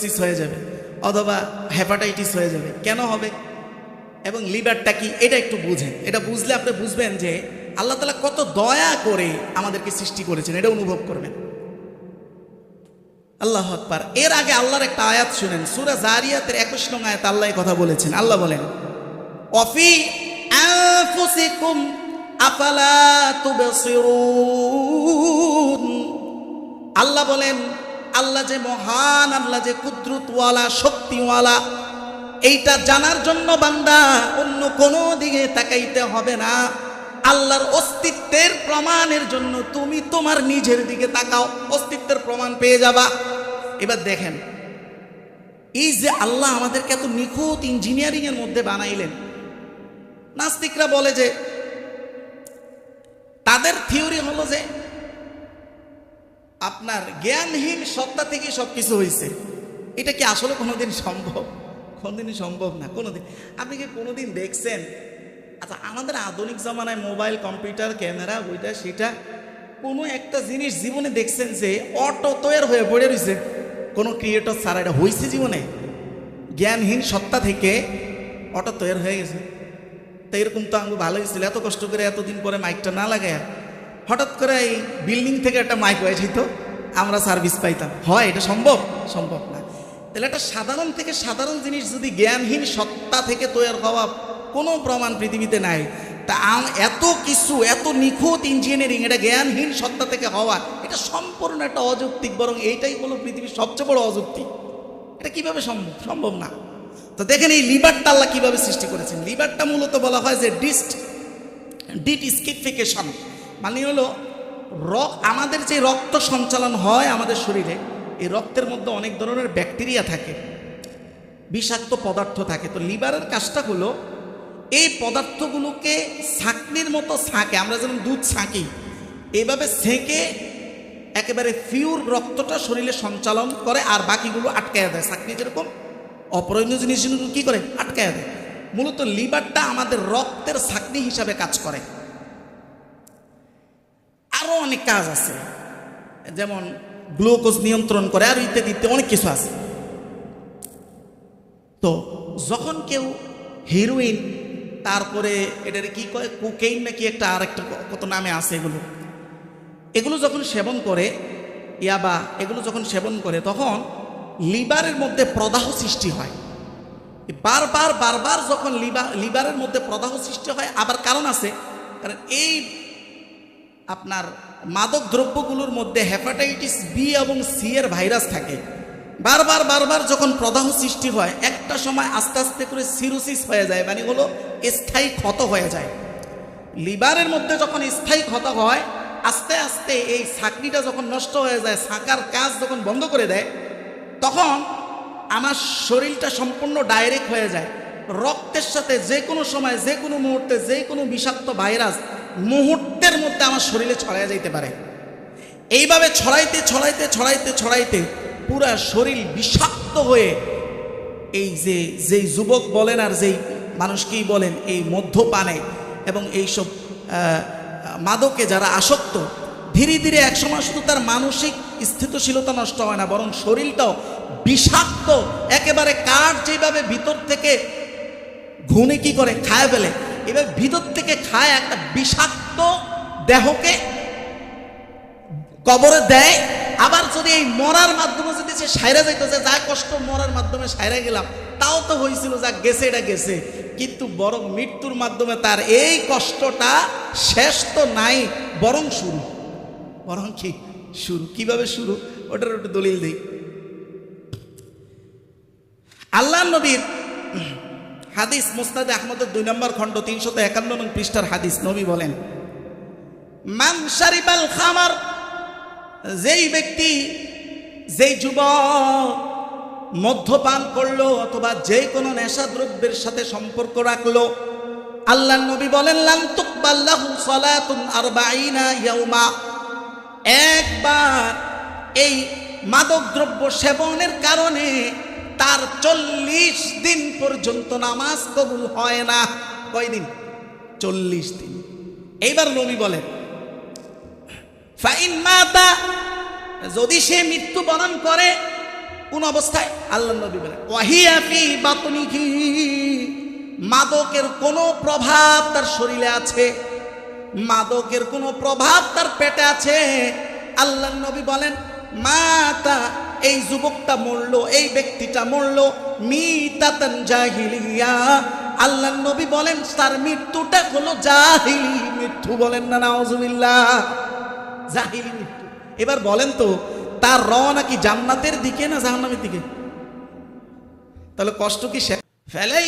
Cirrhosis হয়ে যাবে অথবা হেপাটাইটিস হয়ে যাবে। কেন হবে এবং লিভারটা কি এটা একটু বুঝেন। এটা বুঝলে আপনি বুঝবেন যে আল্লাহ তাআলা কত দয়া করে আমাদেরকে সৃষ্টি করেছেন, এটা অনুভব করবেন। আল্লাহু আকবার। এর আগে আল্লাহর একটা আয়াত শুনেন, সূরা জারিয়াতের 21 নং আয়াত আল্লাহ এই কথা বলেছেন। আল্লাহ বলেন ওয়াফি আনফুসিকুম আফালা তুবসিরুন। আল্লাহ বলেন, আল্লাহ যে মহান, আল্লাহ যে কুদরতওয়ালা, শক্তিওয়ালা, এইটা জানার জন্য বান্দা অন্য কোনো দিকে তাকাইতে হবে না। আল্লাহর অস্তিত্বের প্রমাণের জন্য তুমি তোমার নিজের দিকে তাকাও, অস্তিত্বের প্রমাণ পেয়ে যাবা। এবার দেখেন এই যে আল্লাহ আমাদেরকে এত নিখুঁত ইঞ্জিনিয়ারিং এর মধ্যে বানাইলেন। নাস্তিকরা বলে যে তাদের থিওরি হলো যে আপনার জ্ঞানহীন সত্তা থেকে সবকিছু হয়েছে। এটা কি আসলে কোনোদিন সম্ভব? কোনোদিনই সম্ভব না। কোনোদিন আপনি কি কোনোদিন দেখছেন? আচ্ছা, আমাদের আধুনিক জামানায় মোবাইল, কম্পিউটার, ক্যামেরা, ওইটা সেটা, কোনো একটা জিনিস জীবনে দেখছেন যে অটো তৈরি হয়ে পড়ে রয়েছে কোনো ক্রিয়েটর ছাড়া? এটা হয়েছে জীবনে? জ্ঞানহীন সত্তা থেকে অটো তৈরি হয়ে গেছে। তো এরকম তো আমি ভালো হয়েছিল, এত কষ্ট করে এতদিন পরে মাইকটা না লাগায় হঠাৎ করে এই বিল্ডিং থেকে একটা মাইক হয়ে যেত, আমরা সার্ভিস পাইতাম। হয় এটা সম্ভব? সম্ভব না। তাহলে একটা সাধারণ থেকে সাধারণ জিনিস যদি জ্ঞানহীন সত্তা থেকে তৈরি হওয়া কোনো প্রমাণ পৃথিবীতে নাই, তা এত কিছু, এত নিখুঁত ইঞ্জিনিয়ারিং, এটা জ্ঞানহীন সত্তা থেকে হওয়া, এটা সম্পূর্ণ একটা অযৌক্তিক, বরং এইটাই হলো পৃথিবীর সবচেয়ে বড় অযুক্তি। এটা কিভাবে সম্ভব? সম্ভব না। তো দেখেন এই লিভারটা আল্লাহ কিভাবে সৃষ্টি করেছেন। লিভারটা মূলত বলা হয় যে ডিটস্কিফিকেশন, মানে হলো আমাদের যে রক্ত সঞ্চালন হয় আমাদের শরীরে, এই রক্তের মধ্যে অনেক ধরনের ব্যাকটেরিয়া থাকে, বিষাক্ত পদার্থ থাকে। তো লিভারের কাজটা হলো এই পদার্থগুলোকে ছাঁকনির মতো ছাঁকে, আমরা যেমন দুধ ছাঁকি, এইভাবে ছেঁকে একেবারে পিওর রক্তটা শরীরে সঞ্চালন করে, আর বাকিগুলো আটকায়া দেয়। ছাঁকনি যেরকম অপ্রয়োজনীয় জিনিসগুলো কি করে? আটকায়া দেয়। মূলত লিভারটা আমাদের রক্তের ছাঁকনি হিসাবে কাজ করে। আরো অনেক কাজ আছে, যেমন গ্লুকোজ নিয়ন্ত্রণ করে, আর ইত্যাদি ইত্যাদি অনেক কিছু আছে। তো যখন কেউ হিরোইন, তারপরে এটার কি কয়, কোকেইন নাকি একটা আর একটা কত নামে আছে, এগুলো যখন সেবন করে, ইয়াবা, এগুলো যখন সেবন করে, তখন লিভারের মধ্যে প্রদাহ সৃষ্টি হয়। বারবার বারবার যখন লিভারের মধ্যে প্রদাহ সৃষ্টি হয়, আবার কারণ আছে, কারণ এই আপনার মাদক দ্রব্যগুলোর মধ্যে হেপাটাইটিস বি এবং সি এর ভাইরাস থাকে। বারবার বারবার যখন প্রদাহ সৃষ্টি হয়, একটা সময় আস্তে আস্তে করে সিরোসিস হয়ে যায়, মানে হলো স্থায়ী ক্ষত হয়ে যায়। লিভারের মধ্যে যখন স্থায়ী ক্ষত হয়, আস্তে আস্তে এই ছাঁকনিটা যখন নষ্ট হয়ে যায়, ছাঁকার কাজ যখন বন্ধ করে দেয়, তখন আমার শরীরটা সম্পূর্ণ ডাইরেক্ট হয়ে যায়। রক্তের সাথে যে কোনো সময়, যে কোনো মুহূর্তে, যে কোনো বিষাক্ত ভাইরাস মুহূর্তের মধ্যে আমার শরীরে ছড়ায় যেতে পারে। এইভাবে ছড়াইতে ছড়াইতে ছড়াইতে ছড়াইতে পুরা শরীর বিষাক্ত হয়ে, এই যে যুবক বলেন আর যেই মানুষকেই বলেন, এই মদ্যপানে এবং এইসব মাদকে যারা আসক্ত, ধীরে ধীরে একসময় শুধু তার মানসিক স্থিতিশীলতা নষ্ট হয় না, বরং শরীরটাও বিষাক্ত, একেবারে কাঠ যেভাবে ভিতর থেকে ঘুনে কি করে খায় ফেলে, এবার ভিতর থেকে খায় একটা বিষাক্ত দেহকে কবরে দেয়। আবার যদি এই মরার মাধ্যমে যদি সে সাইরা যাইত, যে যা কষ্ট মরার মাধ্যমে সাইরা গেলাম, তাও তো হয়েছিল, যা গেছে এটা গেছে, কিন্তু বরং মৃত্যুর মাধ্যমে তার এই কষ্টটা শেষ তো নাই, বরং শুরু। বরং কি শুরু? কিভাবে শুরু? ওটার একটু দলিল দিই। আল্লাহ নবীর হাদিস, মুসনাদে আহমদের 2 নম্বর খণ্ড 351 নং পৃষ্ঠার হাদিস। নবী বলেন, মান শারিবাল খামার, যেই ব্যক্তি, যেই যুবক মদ্যপান করলো অথবা যে কোনো নেশাদ্রব্যের সাথে সম্পর্ক রাখলো, আল্লাহ নবী বলেন, লান তুকবাল লাহু সালাতুন 40 ইয়াউমা, একবার এই মাদক দ্রব্য সেবনের কারণে তার 40 দিন পর্যন্ত নামাজ কবুল হয় না। কয়দিন? 40 দিন। এইবার নবী বলেন, ফাইন মাতা, যদি সে মৃত্যুবরণ করে, কোন অবস্থায়? আল্লাহ নবী বলেন ওয়াহিয়া ফি বাতনিহি, মাদকের কোনো প্রভাব তার শরীরে আছে, মাদকের কোনো প্রভাব তার পেটে আছে। আল্লাহ নবী বলেন মাতা, এই যুবকটা মরলো, এই ব্যক্তিটা মরলো মিতাতান জাহিলিয়া। আল্লাহ নবী বলেন তার মৃত্যুটা হলো জাহিলি মৃত্যু। বলেন না নাউজুবিল্লাহ, জাহিলি মৃত্যু। এবার বলেন তো তার রওনা কি জান্নাতের দিকে না জাহান্নামের দিকে? তাহলে কষ্ট কি ফেলাই